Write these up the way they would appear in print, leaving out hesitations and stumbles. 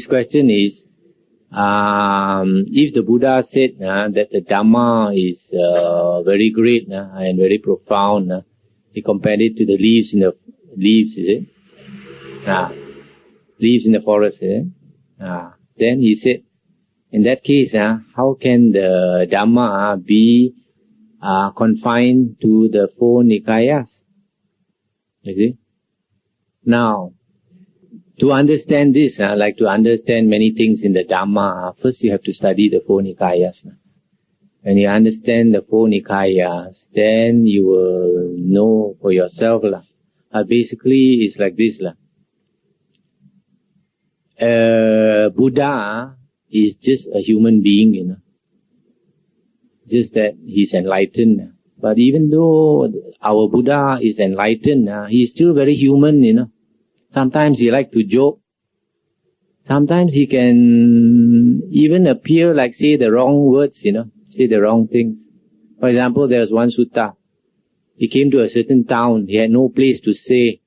his question is, if the Buddha said that the Dhamma is very great and very profound, he compared it to the leaves in the leaves, is it? Leaves in the forest, is it? Then he said, in that case, how can the Dhamma be confined to the four Nikayas? You see? Now, to understand this, like to understand many things in the Dhamma, first you have to study the four Nikayas. When you understand the four Nikayas, then you will know for yourself. Basically, it's like this. Buddha is just a human being, just that he's enlightened. But even though our Buddha is enlightened, he's still very human, Sometimes he like to joke. Sometimes he can even appear like say the wrong words, say the wrong things. For example, there was one sutta. He came to a certain town. He had no place to stay.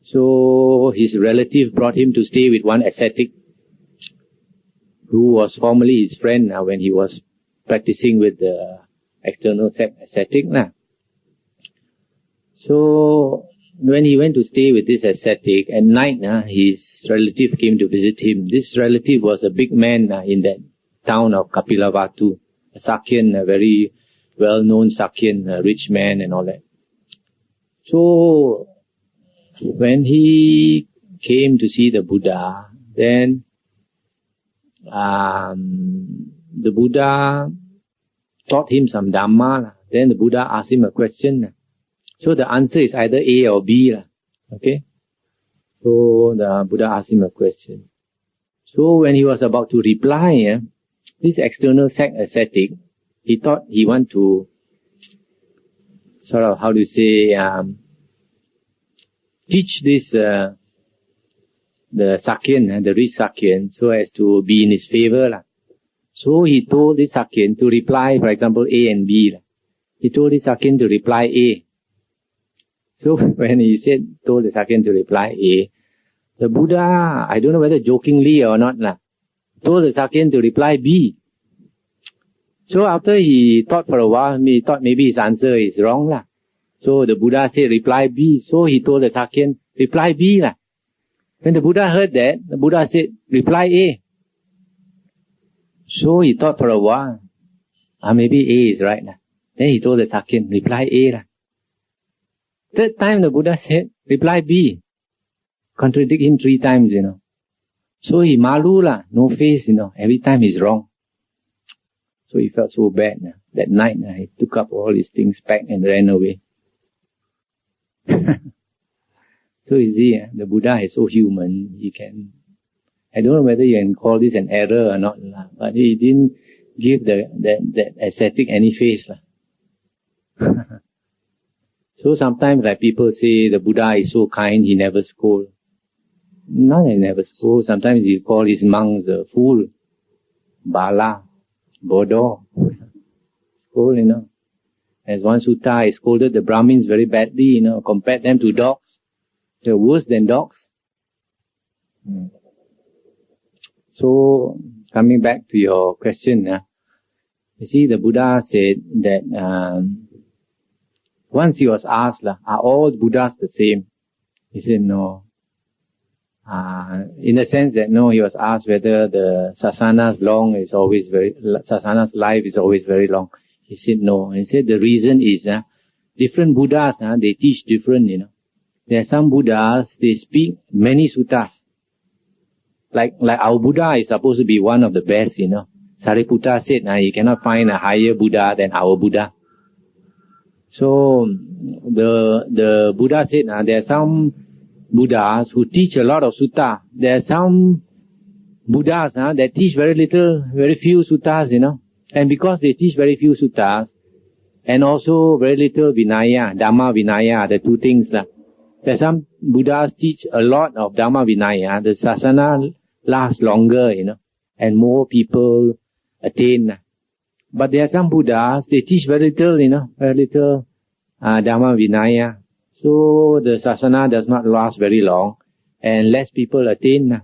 So his relative brought him to stay with one ascetic who was formerly his friend when he was practicing with the external ascetic. So when he went to stay with this ascetic, at night his relative came to visit him. This relative was a big man in that town of Kapilavatthu, a Sakyan, a very well-known Sakyan, a rich man and all that. So when he came to see the Buddha, then the Buddha taught him some Dhamma. Then the Buddha asked him a question. So the answer is either A or B. Okay? So the Buddha asked him a question. So when he was about to reply, this external ascetic, he thought he want to sort of, teach this, the Sakyan, the rich Sakyan, so as to be in his favor. So he told this Sakyan to reply, for example, A and B. He told this Sakyan to reply A. So when he told the Sakyan to reply A, the Buddha, I don't know whether jokingly or not, told the Sakyan to reply B. So after he thought for a while, he thought maybe his answer is wrong. So the Buddha said reply B. So he told the Sakyan, reply B. When the Buddha heard that, the Buddha said, reply A. So he thought for a while, maybe A is right. Then he told the Sakyan, reply A. Third time the Buddha said, reply B. Contradict him 3 times, So he malu, no face, every time he's wrong. So he felt so bad. That night, he took up all his things, packed and ran away. So you see, the Buddha is so human, he can, I don't know whether you can call this an error or not, but he didn't give that ascetic any face. So sometimes like people say the Buddha is so kind, he never scold. No, he never scold. Sometimes he call his monks a fool, bala, bodo, scold, As one sutta, he scolded the Brahmins very badly, compared them to dogs. They're worse than dogs. So, coming back to your question, you see, the Buddha said that once he was asked, are all Buddhas the same? He said no. In the sense that no, he was asked whether the sasana's life is always very long. He said no. He said the reason is different Buddhas, they teach different, There are some Buddhas, they speak many suttas. Like our Buddha is supposed to be one of the best, Sariputta said, you cannot find a higher Buddha than our Buddha. So, the Buddha said, there are some Buddhas who teach a lot of sutta. There are some Buddhas, that teach very few suttas, And because they teach very few suttas, and also very little Vinaya, Dhamma Vinaya, the 2 things, There are some Buddhas teach a lot of Dhamma Vinaya. The sasana lasts longer, and more people attain. But there are some Buddhas, they teach very little, Dhamma Vinaya. So the sasana does not last very long, and less people attain.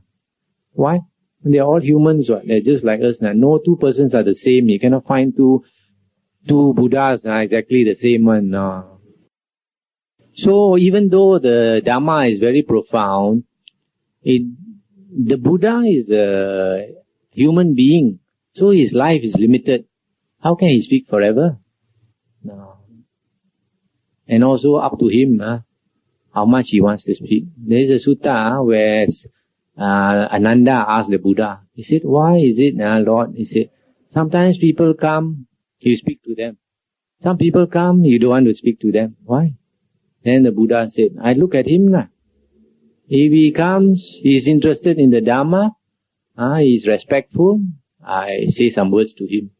Why? They are all humans, right? They're just like us. No two persons are the same. You cannot find two Buddhas exactly the same one. No. So even though the Dhamma is very profound, the Buddha is a human being, so his life is limited. How can he speak forever? No. And also up to him how much he wants to speak. There is a sutta where Ananda asked the Buddha, he said, why is it, Lord? He said, sometimes people come, you speak to them. Some people come, you don't want to speak to them. Why? Then the Buddha said, I look at him now. If he comes, he is interested in the Dhamma, he is respectful, I say some words to him.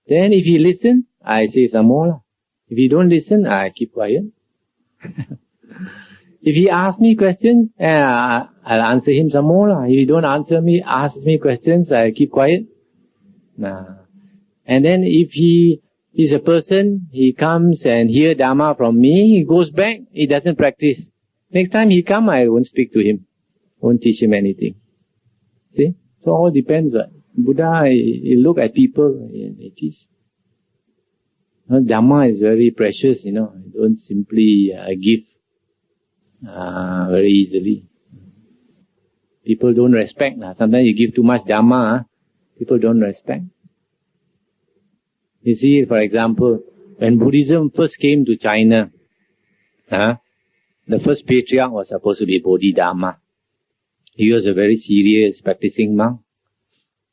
Then if he listens, I say some more. If he don't listen, I keep quiet. If he asks me questions, I'll answer him some more. If he don't ask me questions, I keep quiet. And then if he is a person, he comes and hear Dhamma from me, he goes back, he doesn't practice. Next time he come, I won't speak to him. Won't teach him anything. See? So all depends. Buddha, he look at people and he teach. Dhamma is very precious, Don't simply give very easily. People don't respect. Sometimes you give too much Dhamma, people don't respect. You see, for example, when Buddhism first came to China, the first patriarch was supposed to be Bodhidharma. He was a very serious practicing monk.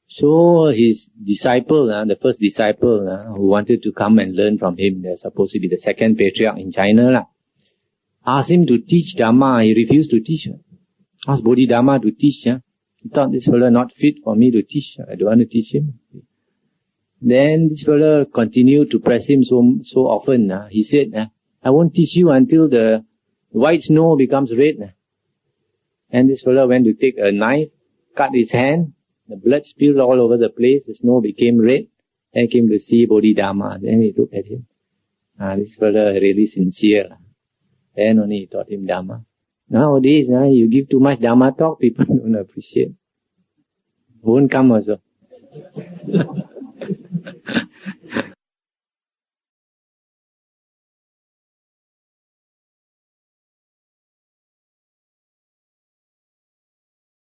So his disciple, the first disciple who wanted to come and learn from him, they're supposed to be the second patriarch in China, asked him to teach Dhamma. He refused to teach. Asked Bodhidharma to teach. He thought, this fellow not fit for me to teach. I don't want to teach him. Then this fellow continued to press him so often. He said, I won't teach you until the white snow becomes red. And this fellow went to take a knife, cut his hand. The blood spilled all over the place. The snow became red. Then came to see Bodhidharma. Then he looked at him. This fellow really sincere. Then only he taught him Dhamma. Nowadays, you give too much Dhamma talk, people don't appreciate. Won't come also.